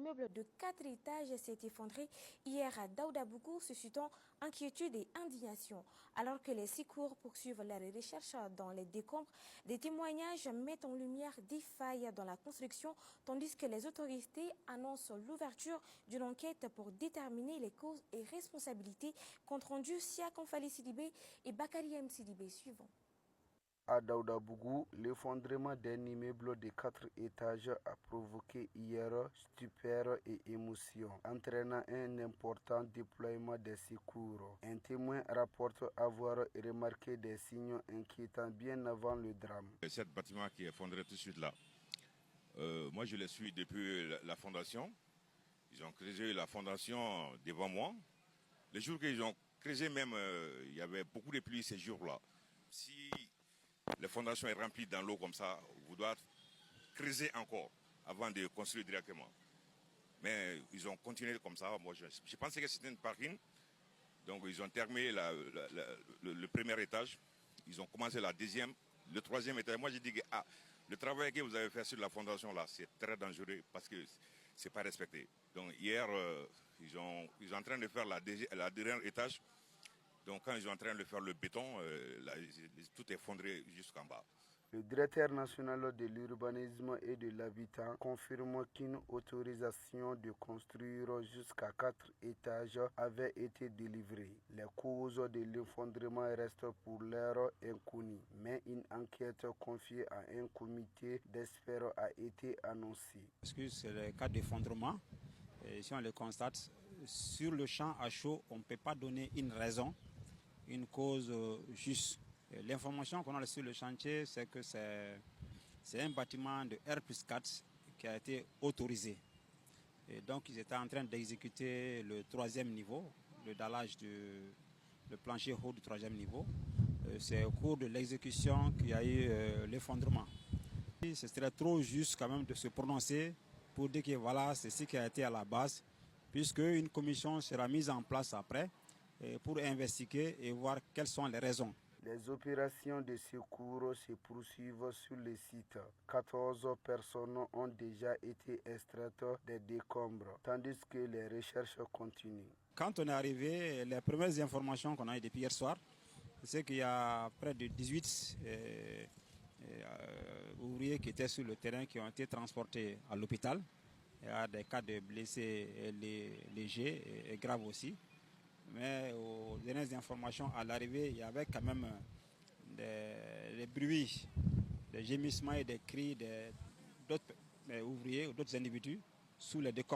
immeuble de 4 étages s'est effondré hier à Daoudabougou, suscitant inquiétude et indignation. Alors que les secours poursuivent leurs recherches dans les décombres, des témoignages mettent en lumière des failles dans la construction, tandis que les autorités annoncent l'ouverture d'une enquête pour déterminer les causes et responsabilités. Compte rendu Siak Fali Sidibé et Bakari M. Sidibé suivant. À Daoudabougou, l'effondrement d'un immeuble de 4 étages a provoqué hier stupeur et émotion, entraînant un important déploiement des secours. Un témoin rapporte avoir remarqué des signes inquiétants bien avant le drame. Cet bâtiment qui est effondré tout de suite là, moi je le suis depuis la fondation. Ils ont creusé la fondation devant moi. Le jour qu'ils ont creusé même, il y avait beaucoup de pluie ces jours-là. Si la fondation est remplie dans l'eau comme ça, vous devez creuser encore avant de construire directement. Mais ils ont continué comme ça. Moi, je pensais que c'était une parking. Donc ils ont terminé le premier étage. Ils ont commencé la deuxième, le troisième étage. Moi, j'ai dit que le travail que vous avez fait sur la fondation là, c'est très dangereux parce que c'est pas respecté. Donc hier, ils sont en train de faire la dernière étage. Donc quand ils sont en train de faire le béton, tout est effondré jusqu'en bas. Le directeur national de l'urbanisme et de l'habitat confirme qu'une autorisation de construire jusqu'à 4 étages avait été délivrée. Les causes de l'effondrement restent pour l'heure inconnues, mais une enquête confiée à un comité d'experts a été annoncée. Parce que c'est le cas d'effondrement, si on le constate, sur le champ à chaud, on ne peut pas donner une raison, une cause juste. L'information qu'on a sur le chantier, c'est que c'est un bâtiment de R+4 qui a été autorisé. Et donc, ils étaient en train d'exécuter le 3e niveau, le dallage le plancher haut du 3e niveau. C'est au cours de l'exécution qu'il y a eu l'effondrement. Ce serait trop juste quand même de se prononcer pour dire que voilà, c'est ce qui a été à la base, puisque une commission sera mise en place après pour investiguer et voir quelles sont les raisons. Les opérations de secours se poursuivent sur le site. 14 personnes ont déjà été extraites des décombres, tandis que les recherches continuent. Quand on est arrivé, les premières informations qu'on a eues depuis hier soir, c'est qu'il y a près de 18 ouvriers qui étaient sur le terrain qui ont été transportés à l'hôpital. Il y a des cas de blessés légers et graves aussi. Mais aux dernières informations, à l'arrivée, il y avait quand même des bruits, des gémissements et des cris d'autres ouvriers ou d'autres individus sous les décombres.